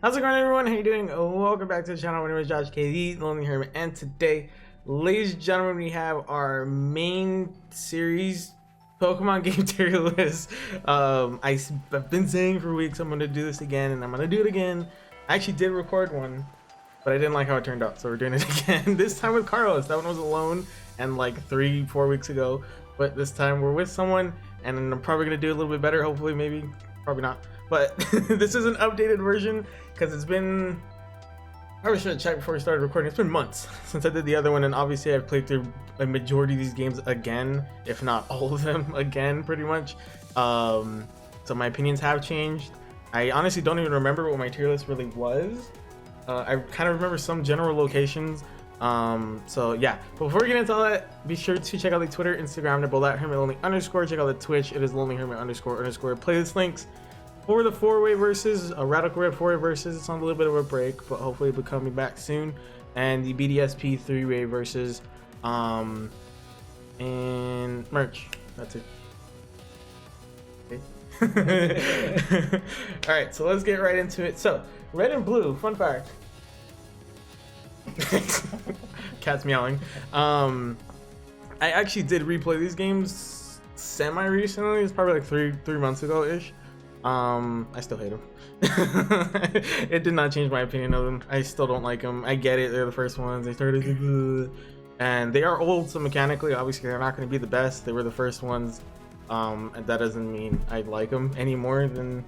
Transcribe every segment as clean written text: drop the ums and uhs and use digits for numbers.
How's it going, everyone? How you doing? Welcome back to the channel. My name is Josh K, the Lonely Hermit, and today, ladies and gentlemen, we have our main series Pokemon game tier list. I've been saying for weeks I'm gonna do this again, and I'm gonna do it again. I actually did record one, but I didn't like how it turned out, so we're doing it again. This time with Carlos. That one was alone, and like 3-4 weeks ago. But this time we're with someone, and I'm probably gonna do a little bit better. Hopefully, maybe, probably not. But this is an updated version because it's been, I probably should have checked before we started recording. It's been months since I did the other one, and obviously I've played through a majority of these games again, if not all of them again, pretty much. So my opinions have changed. I honestly don't even remember what my tier list really was. I kind of remember some general locations. So yeah, but before we get into all that, be sure to check out the Twitter, Instagram, they're both at Hermit_. Check out the Twitch, it is LonelyHermit__. Playlist links for the 4-way versus a Radical Red 4-way versus. It's on a little bit of a break, but hopefully it'll be coming back soon. And the BDSP 3-way versus, and merch. That's it. Okay. All right, so let's get right into it. So red and blue, fun fact. Cat's meowing. I actually did replay these games semi recently. It's probably like three months ago ish. I still hate them. It did not change my opinion of them. I still don't like them. I get it, they're the first ones. They started and they are old, so mechanically obviously they're not going to be the best. They were the first ones, and that doesn't mean I like them any more than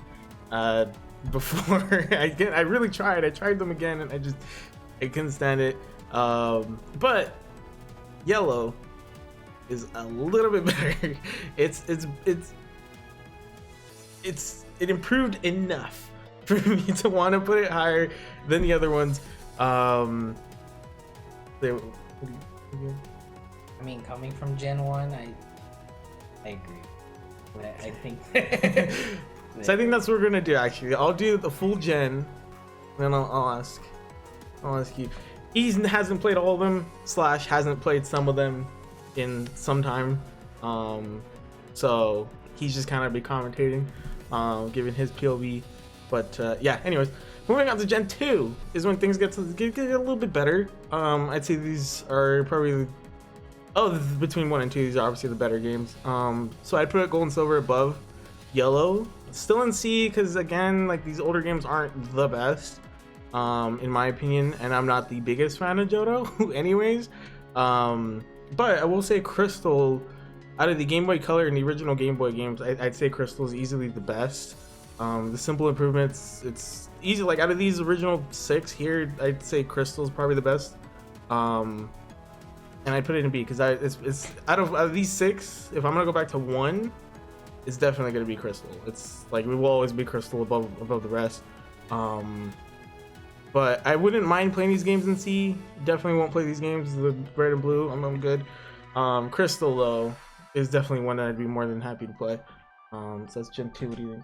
before. I really tried. I tried them again, and I couldn't stand it. But yellow is a little bit better. It improved enough for me to want to put it higher than the other ones. I mean, coming from Gen 1, I agree. But I think so I think that's what we're gonna do. Actually, I'll do the full gen, then I'll ask you. He hasn't played all of them / hasn't played some of them in some time, so he's just kind of be commentating, giving his POV. But yeah, anyways, moving on to Gen 2 is when things get a little bit better. I'd say these are probably between 1 and 2, these are obviously the better games. So I'd put Gold and Silver above Yellow, still in C, because again, like, these older games aren't the best, in my opinion, and I'm not the biggest fan of Johto anyways. But I will say Crystal, out of the Game Boy Color and the original Game Boy games, I'd say Crystal is easily the best. The simple improvements, it's easy. Like, out of these original 6 here, I'd say Crystal is probably the best. And I put it in B because it's out of these 6, if I'm gonna go back to 1, it's definitely gonna be Crystal. It's like, we will always be Crystal above the rest. But I wouldn't mind playing these games in C. Definitely won't play these games, the red and blue. I'm good. Crystal though is definitely one that I'd be more than happy to play. So that's Gen 2. What do you think?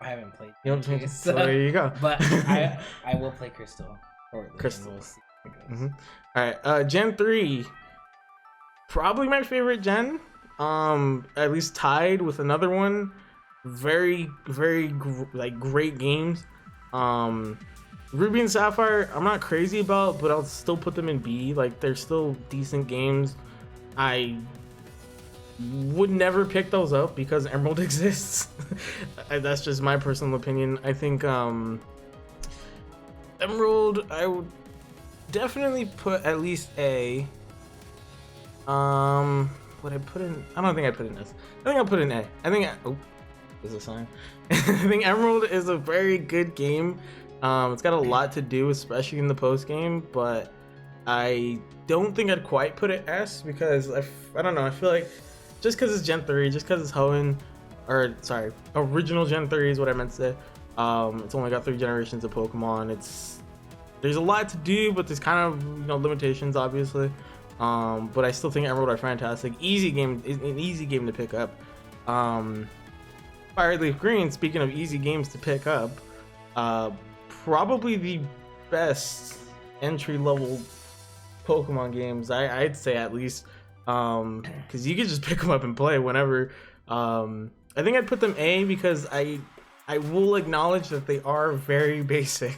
I haven't played. You haven't played, so there you go. But I will play Crystal. Crystal. All right, Gen 3, probably my favorite gen. At least tied with another one. Very great games. Ruby and Sapphire, I'm not crazy about, but I'll still put them in B. Like, they're still decent games. I would never pick those up because Emerald exists. That's just my personal opinion. I think Emerald, I would definitely put at least A. Would I put in? I don't think I put in S. I think I'll put in A. I think there's a sign. I think Emerald is a very good game. It's got a lot to do, especially in the post game, but I don't think I'd quite put it S because I don't know. I feel like just because it's Gen 3, just because it's Hoenn, or sorry, original Gen 3 is what I meant to say. It's only got 3 generations of Pokemon. There's a lot to do, but there's kind of, limitations, obviously. But I still think Emerald are fantastic. An easy game to pick up. Fireleaf Green, speaking of easy games to pick up, probably the best entry-level Pokemon games, I'd say, at least, because you can just pick them up and play whenever. I think I'd put them A because I I will acknowledge that they are very basic.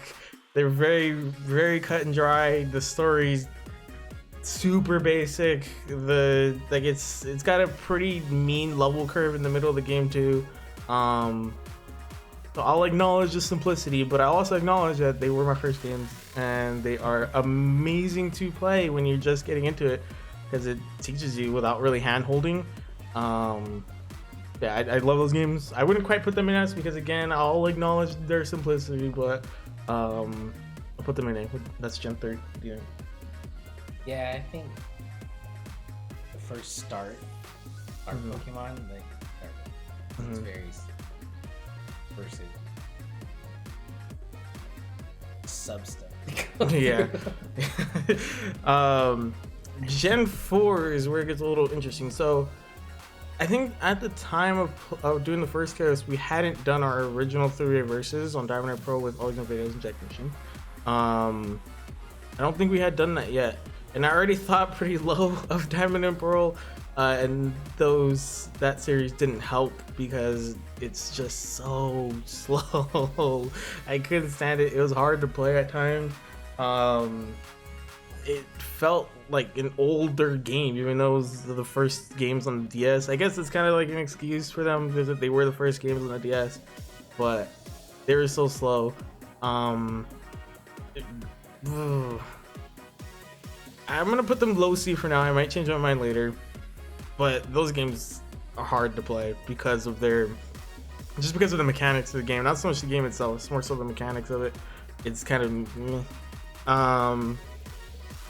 They're very cut and dry. The story's super basic. It's got a pretty mean level curve in the middle of the game too. So I'll acknowledge the simplicity, but I also acknowledge that they were my first games and they are amazing to play when you're just getting into it because it teaches you without really hand holding. Yeah, I love those games. I wouldn't quite put them in S because again, I'll acknowledge their simplicity, but I'll put them in A. That's Gen 3. Yeah. Yeah, I think the first start our Pokemon, like, it's very versus sub stuff. Yeah. Gen 4 is where it gets a little interesting. So I think at the time of doing the first cast, we hadn't done our original 3-way versus on Diamond and Pro with Always No Videos and Jack Machine. I don't think we had done that yet. And I already thought pretty low of Diamond and Pearl, and that series didn't help because it's just so slow. I couldn't stand it. It was hard to play at times. It felt like an older game, even though it was the first games on the DS. I guess it's kind of like an excuse for them because they were the first games on the DS, but they were so slow. I'm gonna put them low C for now. I might change my mind later, but those games are hard to play because of the mechanics of the game. Not so much the game itself, it's more so the mechanics of it. It's kind of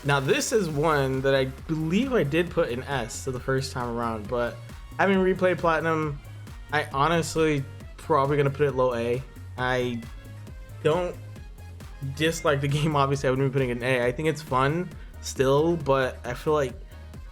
now this is one that I believe I did put in S the first time around, but having replayed Platinum, I honestly probably gonna put it low A. I don't dislike the game, obviously I wouldn't be putting it in A. I think it's fun still, but I feel like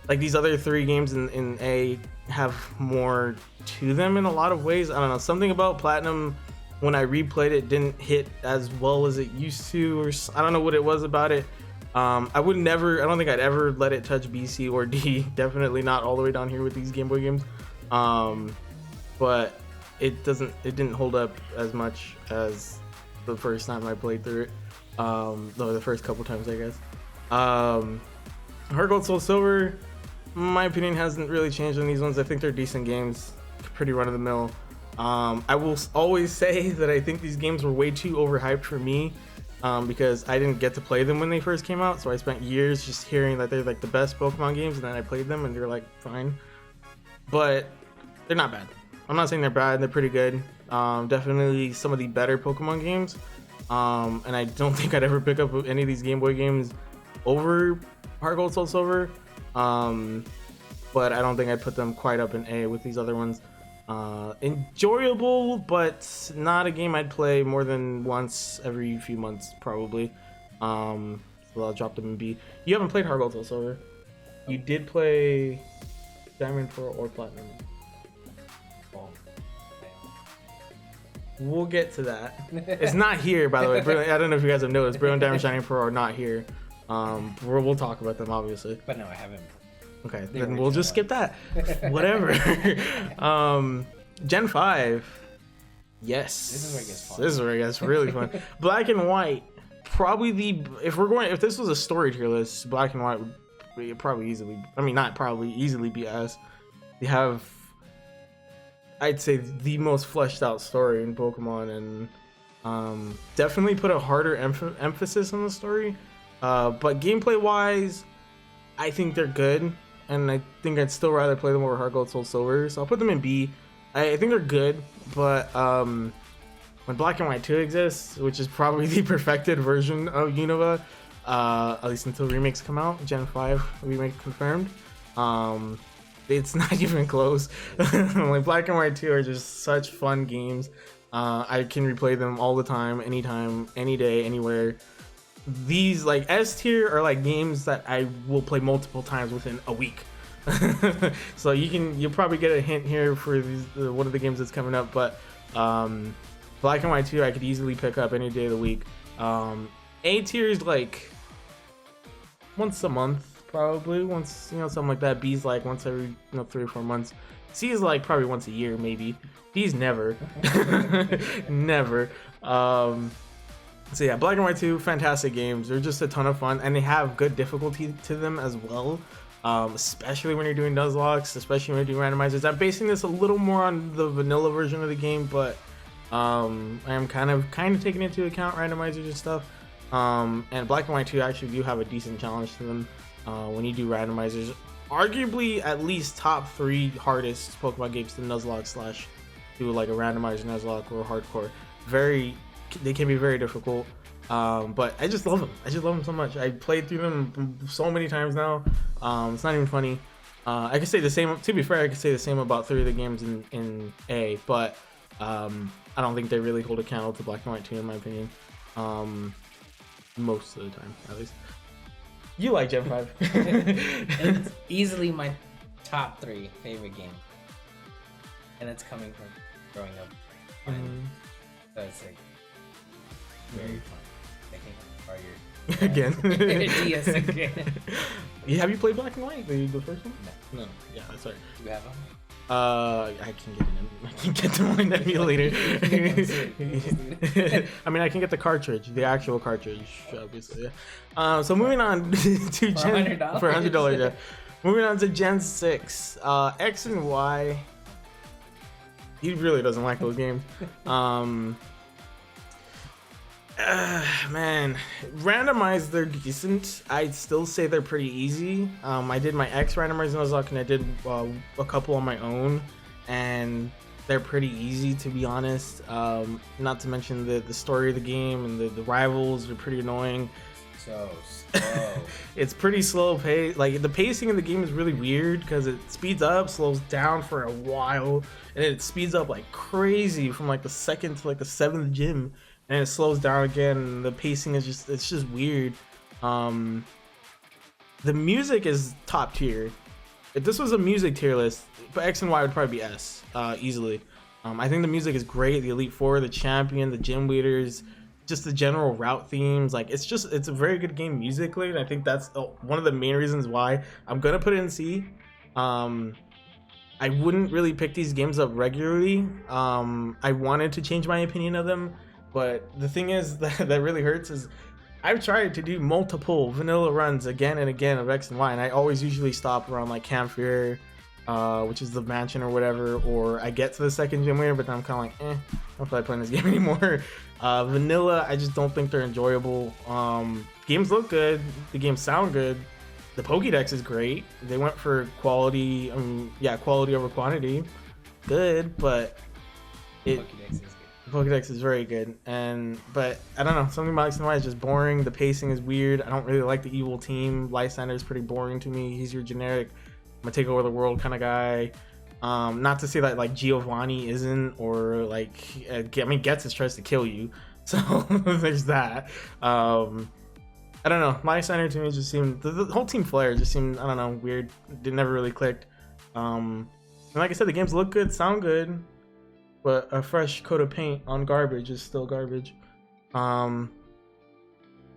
these other 3 games in A have more to them in a lot of ways. I don't know, something about Platinum when I replayed it didn't hit as well as it used to, or I don't know what it was about it. I don't think I'd ever let it touch BC or D. Definitely not all the way down here with these Game Boy games. But it didn't hold up as much as the first time I played through it. The first couple times, I guess. HeartGold, Soul Silver, my opinion hasn't really changed on these ones. I think they're decent games, pretty run of the mill. I will always say that I think these games were way too overhyped for me, because I didn't get to play them when they first came out. So I spent years just hearing that they're like the best Pokemon games, and then I played them and they're like fine, but they're not bad. I'm not saying they're bad, they're pretty good. Definitely some of the better Pokemon games. And I don't think I'd ever pick up any of these Game Boy games over HeartGold, Soul Silver. But I don't think I'd put them quite up in A with these other ones. Enjoyable, but not a game I'd play more than once every few months, probably. So I'll drop them in B. You haven't played HeartGold, Soul Silver. You did play Diamond, Pearl, or Platinum. We'll get to that. It's not here, by the way. I don't know if you guys have noticed. Brilliant Diamond, Shining Pearl are not here. We'll talk about them, obviously. But no, I haven't. Okay, then we'll just skip that. Whatever. Gen 5. Yes. This is where it gets fun. This is where it gets really fun. Black and White. Probably if this was a story tier list, Black and White would probably easily, easily be S. They have, I'd say, the most fleshed out story in Pokemon, and definitely put a harder emphasis on the story. But gameplay wise, I think they're good, and I think I'd still rather play them over HeartGold, Soul Silver. So I'll put them in B. I think they're good, but when Black and White 2 exists, which is probably the perfected version of Unova, at least until remakes come out, Gen 5 remake confirmed, it's not even close. Like, Black and White 2 are just such fun games. I can replay them all the time, anytime, any day, anywhere. These, like, S tier are like games that I will play multiple times within a week. So you'll probably get a hint here for one of the games that's coming up, but Black and White 2 I could easily pick up any day of the week. A tier is like once a month probably once, something like that. B's like once every 3 or 4 months. C is like probably once a year maybe. D's never. Never. So yeah, Black and White 2, fantastic games. They're just a ton of fun, and they have good difficulty to them as well. Especially when you're doing Nuzlocke, especially when you're doing randomizers. I'm basing this a little more on the vanilla version of the game, but I am kind of taking into account randomizers and stuff. And Black and White 2 actually do have a decent challenge to them when you do randomizers. Arguably at least top 3 hardest Pokemon games to Nuzlocke / do like a randomizer Nuzlocke or hardcore. They can be very difficult, but I just love them. I just love them so much. I played through them so many times now. It's not even funny. I could say the same. To be fair, I could say the same about 3 of the games in A, but I don't think they really hold a candle to Black and White 2 in my opinion. Most of the time, at least. You like Gen 5? It's easily my top 3 favorite game, and it's coming from growing up. So it's like very fun. I think Again. DS again. Have you played Black and White? The first one? No. Yeah, sorry. Do you have them? I can get them on an emulator. I mean, I can get the cartridge, the actual cartridge, obviously. Yeah. So moving on to Gen for $100. Yeah. Moving on to Gen 6, X and Y. He really doesn't like those games. Man, randomized, they're decent. I'd still say they're pretty easy. I did my X randomized Nuzlocke and I did a couple on my own, and they're pretty easy, to be honest. Not to mention the story of the game and the rivals are pretty annoying. So slow. It's pretty slow pace. Like, the pacing of the game is really weird because it speeds up, slows down for a while, and it speeds up like crazy from like the 2nd to like the 7th gym. And it slows down again, and the pacing is just weird. The music is top tier. If this was a music tier list, but X and Y would probably be S, easily. I think the music is great. The Elite Four, the Champion, the Gym Leaders, just the general route themes. Like, it's a very good game musically, and I think that's one of the main reasons why I'm gonna put it in C. I wouldn't really pick these games up regularly. I wanted to change my opinion of them. But the thing is that really hurts is I've tried to do multiple vanilla runs again and again of X and Y, and I always usually stop around like Campfire, which is the mansion or whatever, or I get to the 2nd gym leader, but then I'm kind of like, I don't feel like playing this game anymore. Vanilla, I just don't think they're enjoyable. Games look good, the games sound good, the Pokédex is great. They went for quality, quality over quantity. Good, but Pokédex is very good, but I don't know, something about X and Y is just boring. The pacing is weird. I don't really like the evil team. Lysander is pretty boring to me. He's your generic, I'm gonna take over the world kind of guy. Not to say that like Giovanni isn't, or like Ghetsis tries to kill you, so there's that. I don't know, Lysander to me just seemed, the whole Team Flare just seemed, I don't know, weird. It never really clicked. And like I said, the games look good, sound good, but a fresh coat of paint on garbage is still garbage.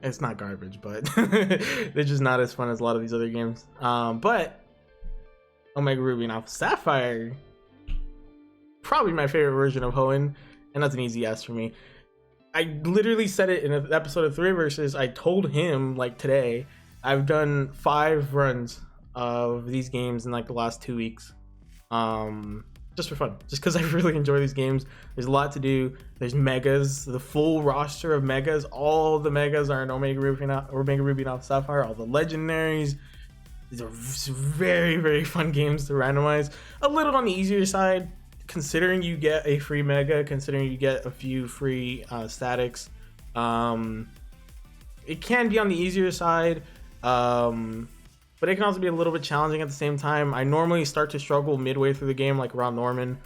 It's not garbage, but they're just not as fun as a lot of these other games. But Omega Ruby and Alpha Sapphire, probably my favorite version of Hoenn, and that's an easy yes for me. I literally said it in an episode of 3 Versus. I told him, like, today, I've done 5 runs of these games in like the last 2 weeks. Just for fun, just because I really enjoy these games. There's a lot to do. There's megas, the full roster of megas. All the megas are in Omega Ruby and Alpha Sapphire. All the legendaries. These are very, very fun games to randomize. A little on the easier side, considering you get a free mega, considering you get a few free statics. It can be on the easier side. But it can also be a little bit challenging at the same time. I normally start to struggle midway through the game, like around Norman.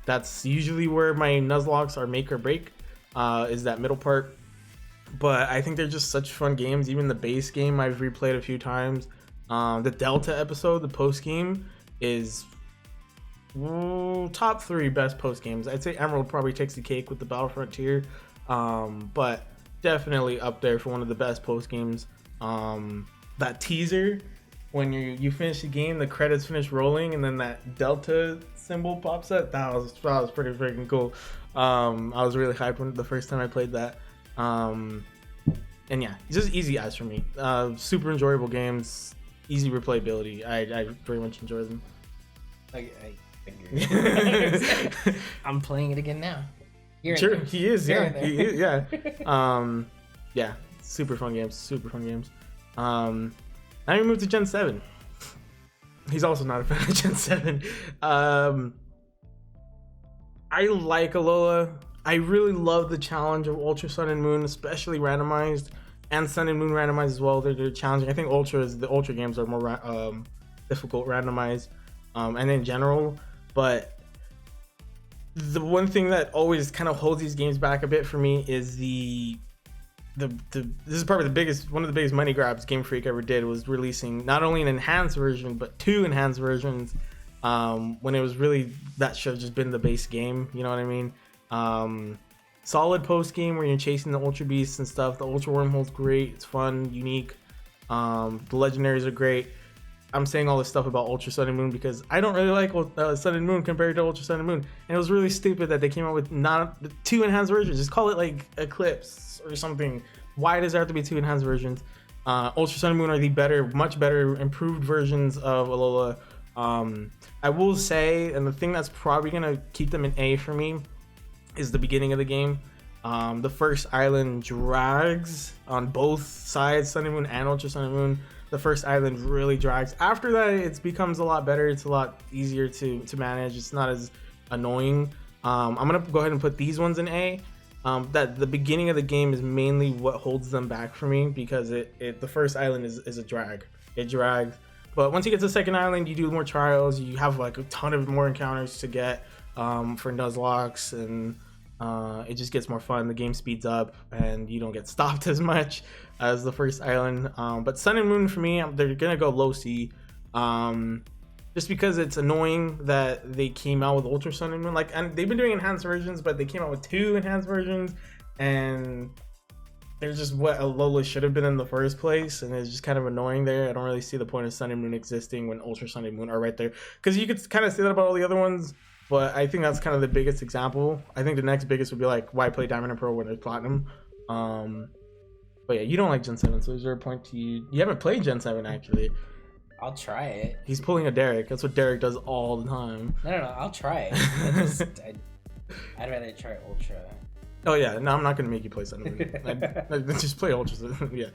That's usually where my Nuzlocks are make or break, is that middle part. But I think they're just such fun games. Even the base game I've replayed a few times. The Delta episode, the post game, is top 3 best post games. I'd say Emerald probably takes the cake with the Battlefront tier, but definitely up there for one of the best post games. that teaser when you finish the game, the credits finish rolling, and then that Delta symbol pops up. That was pretty freaking cool. I was really hyped when the first time I played that. And yeah, just easy as for me. Super enjoyable games, easy replayability. I very much enjoy them. I agree. I'm playing it again now. Sure, he is. Yeah, he is. Yeah. Yeah, super fun games. Now we move to Gen 7. He's also not a fan of Gen 7. I like Alola. I really love the challenge of Ultra Sun and Moon, especially randomized, and Sun and Moon randomized as well. They're challenging. I think the Ultra games are more difficult randomized, and in general. But the one thing that always kind of holds these games back a bit for me is this is probably one of the biggest money grabs Game Freak ever did, was releasing not only an enhanced version but 2 enhanced versions, when it was really, that should have just been the base game, you know what I mean? Solid post game where you're chasing the Ultra Beasts and stuff. The Ultra Wormhole's great, it's fun, unique. The legendaries are great. I'm saying all this stuff about Ultra Sun and Moon because I don't really like Sun and Moon compared to Ultra Sun and Moon, and it was really stupid that they came out with not 2 enhanced versions. Just call it like Eclipse or something. Why does there have to be 2 enhanced versions? Ultra Sun and Moon are the much better, improved versions of Alola. I will say, and the thing that's probably gonna keep them an A for me is the beginning of the game. The first island drags on both sides, Sun and Moon and Ultra Sun and Moon. The first island really drags. After that, it becomes a lot better. It's a lot easier to manage. It's not as annoying. I'm gonna go ahead and put these ones in A. That the beginning of the game is mainly what holds them back for me, because the first island is a drag. It drags. But once you get to the second island, you do more trials. You have like a ton of more encounters to get for Nuzlocke, and it just gets more fun. The game speeds up and you don't get stopped as much as the first island. But Sun and Moon for me, they're gonna go low C, just because it's annoying that they came out with Ultra Sun and Moon. And they've been doing enhanced versions, but they came out with 2 enhanced versions, and they're just what Alola should have been in the first place, and it's just kind of annoying there. I don't really see the point of Sun and Moon existing when Ultra Sun and Moon are right there, because you could kind of say that about all the other ones. But I think that's kind of the biggest example. I think the next biggest would be like, why play Diamond and Pearl when there's Platinum? But yeah, you don't like Gen 7, so is there a point to you? You haven't played Gen 7 actually. I'll try it. He's pulling a Derek. That's what Derek does all the time. No, I'll try it. I'd rather try Ultra. Oh yeah, no, I'm not gonna make you play Sun and Moon. I just play Ultra. Yeah,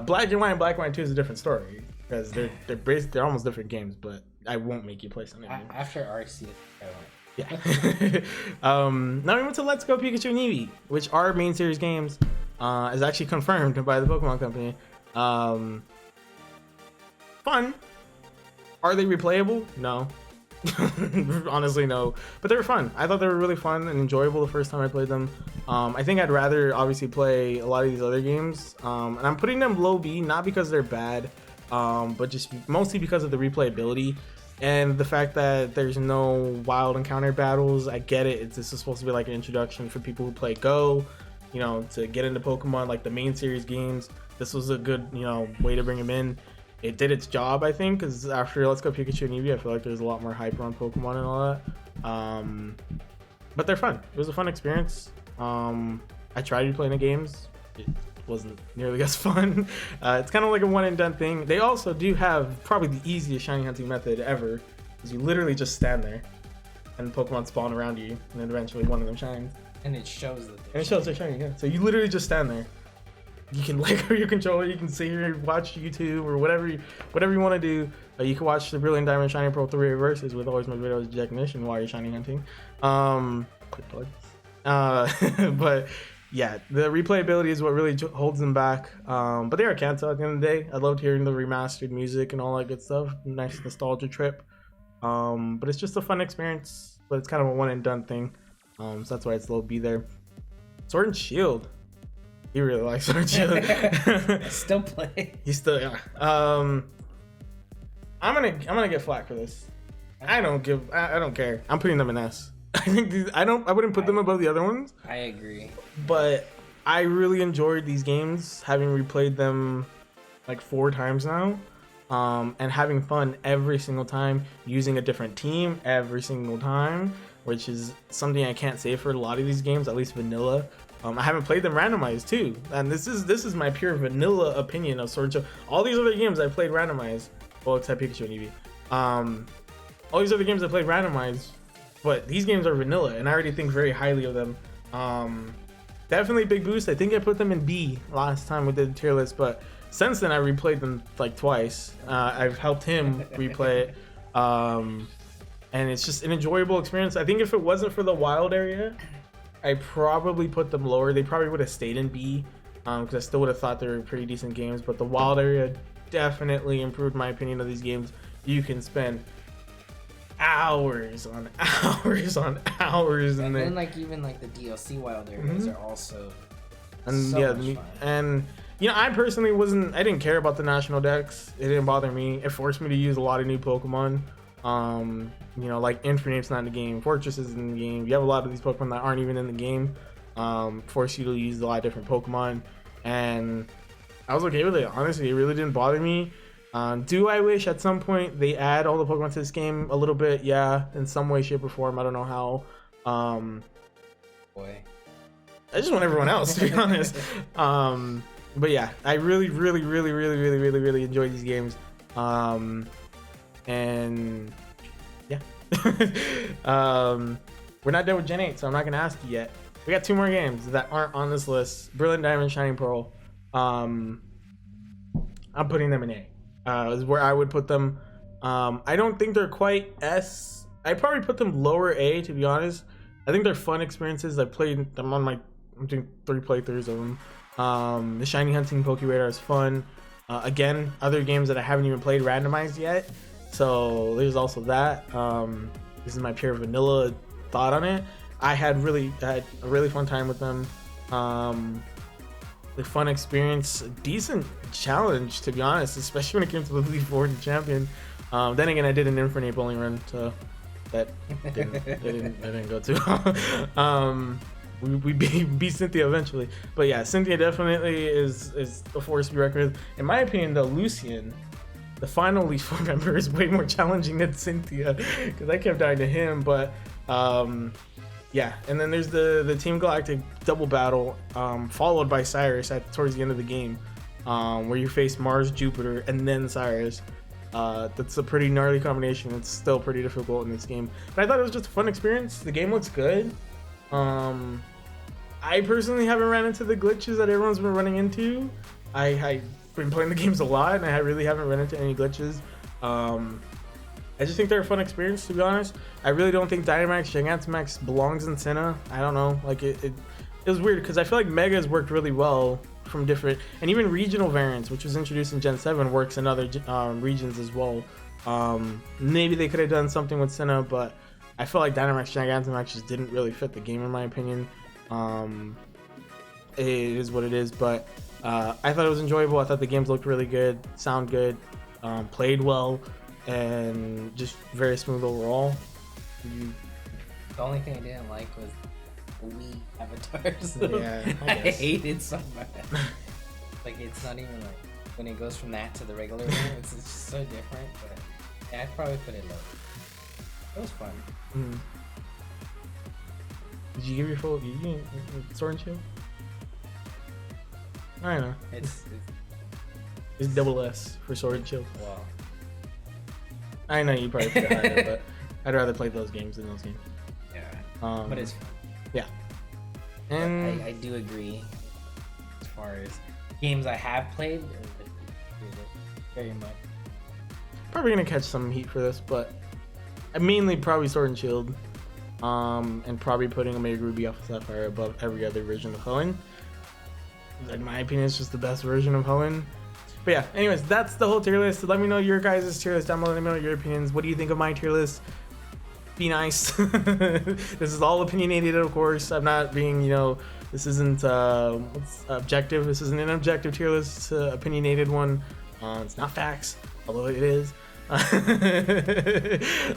Black and White and Black and White 2 is a different story, because they're almost different games. But I won't make you play Sun and Moon. After arceus, I won't. Yeah. Now we went to Let's Go Pikachu and Eevee, which are main series games. Is actually confirmed by the Pokemon Company. Fun. Are they replayable? No. Honestly, no. But they were fun. I thought they were really fun and enjoyable the first time I played them. I think I'd rather obviously play a lot of these other games. And I'm putting them low B, not because they're bad, but just mostly because of the replayability. And the fact that there's no wild encounter battles. I get it. This is supposed to be like an introduction for people who play Go, you know, to get into Pokemon, like the main series games. This was a good, way to bring them in. It did its job, I think, because after Let's Go Pikachu and Eevee, I feel like there's a lot more hype around Pokemon and all that. But they're fun. It was a fun experience. I tried replaying the games. It wasn't nearly as fun. It's kind of like a one and done thing. They also do have probably the easiest shiny hunting method ever, because you literally just stand there and Pokemon spawn around you, and then eventually one of them shines. And it shows that they're shiny, yeah. So you literally just stand there. You can Lego your controller, you can sit here and watch YouTube or whatever you want to do. You can watch the Brilliant Diamond Shining Pearl 3 Reverses with always my videos Technician while you're shiny hunting. Quick plug. But yeah, the replayability is what really holds them back. But they are Kanto at the end of the day. I loved hearing the remastered music and all that good stuff. Nice nostalgia trip. But it's just a fun experience. But it's kind of a one and done thing. So that's why it's low B there. Sword and Shield. He really likes Sword and Shield. I still play. Yeah. I'm gonna get flack for this. I don't care. I'm putting them in S. I think I wouldn't put them above the other ones. I agree. But I really enjoyed these games, having replayed them like 4 times now, and having fun every single time, using a different team every single time, which is something I can't say for a lot of these games, at least vanilla. I haven't played them randomized too, and this is my pure vanilla opinion of Sword and Shield. All these other games I played randomized, well, except Pikachu and Eevee. All these other games I played randomized, but these games are vanilla, and I already think very highly of them. Definitely big boost. I think I put them in B last time we did the tier list, but since then I replayed them like twice. I've helped him replay it, and it's just an enjoyable experience. I think if it wasn't for the wild area, I probably put them lower. They probably would have stayed in B, because I still would have thought they were pretty decent games. But the wild area definitely improved my opinion of these games. You can spend hours on hours on hours, and there. then like even like the DLC wild areas are also and so yeah, much fun. and you know, I personally I didn't care about the national decks. It didn't bother me. It forced me to use a lot of new Pokemon. You know, like Infernape's not in the game, Fortress is in the game. You have a lot of these Pokemon that aren't even in the game. Force you to use a lot of different Pokemon, and I was okay with it. Honestly, it really didn't bother me. Do I wish at some point they add all the Pokemon to this game a little bit? Yeah, in some way, shape, or form. I don't know how. Boy, I just want everyone else, to be honest. But yeah, I really enjoy these games. And yeah, we're not done with Gen 8, so I'm not gonna ask you yet. We got 2 more games that aren't on this list: Brilliant Diamond, Shining Pearl. I'm putting them in A. Is where I would put them. I don't think they're quite S. I probably put them lower A, to be honest. I think they're fun experiences. I played them on I'm doing 3 playthroughs of them. The Shiny Hunting Pokeradar is fun. Again, other games that I haven't even played randomized yet, so there's also that. This is my pure vanilla thought on it. I had a really fun time with them. The fun experience, decent challenge, to be honest, especially when it came to the Leaf Forward and Champion. Then again, I did an Infernape only run, so that didn't go too well. We beat Cynthia eventually, but yeah, Cynthia definitely is a force to be reckoned with. In my opinion, though, Lucian, the final Leaf 4 member, is way more challenging than Cynthia, because I kept dying to him. But yeah, and then there's the Team Galactic double battle, followed by Cyrus towards the end of the game, where you face Mars, Jupiter, and then Cyrus. That's a pretty gnarly combination. It's still pretty difficult in this game, but I thought it was just a fun experience. The game looks good. I personally haven't ran into the glitches that everyone's been running into. I've been playing the games a lot, and I really haven't run into any glitches. I just think they're a fun experience, to be honest. I really don't think Dynamax, Gigantamax belongs in Sinnoh. I don't know, like it was weird, because I feel like Megas worked really well from different, and even regional variants, which was introduced in Gen 7, works in other regions as well. Maybe they could have done something with Sinnoh, but I feel like Dynamax, Gigantamax just didn't really fit the game, in my opinion. It is what it is, but I thought it was enjoyable. I thought the games looked really good, sound good, played well, and just very smooth overall. the only thing I didn't like was Wii avatars. Yeah, I hated so much. Like, it's not even like when it goes from that to the regular one, it's just so different. But yeah, I'd probably put it low. It was fun. Did you give your full Sword and Shield? I don't know. It's double S for Sword and Shield. Wow. I know you probably put it higher, but I'd rather play those games than those games. Yeah. But it's fun. Yeah. And I do agree. As far as games I have played, very much. Probably gonna catch some heat for this, but I mainly probably Sword and Shield. And probably putting Omega Ruby Alpha Sapphire above every other version of Helen. In my opinion, it's just the best version of Helen. But yeah, anyways, that's the whole tier list. So let me know your guys' tier list down below. Let me know your opinions. What do you think of my tier list? Be nice. This is all opinionated, of course. I'm not being, this isn't objective. This isn't an objective tier list. It's an opinionated one. It's not facts, although it is.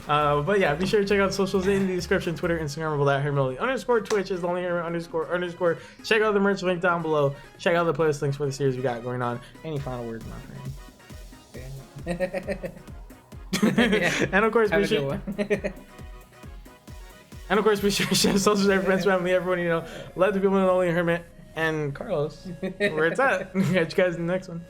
But yeah, be sure to check out the socials in the description. Twitter, Instagram, @Hermit_, Twitch is ___. Check out the merch link down below. Check out the playlist links for the series we got going on. Any final words, my friend? And of course, be sure. And of course, be sure to share socials, with friends, family, everyone you know. Let the people know Lonely Hermit and Carlos where it's at. Catch you guys in the next one.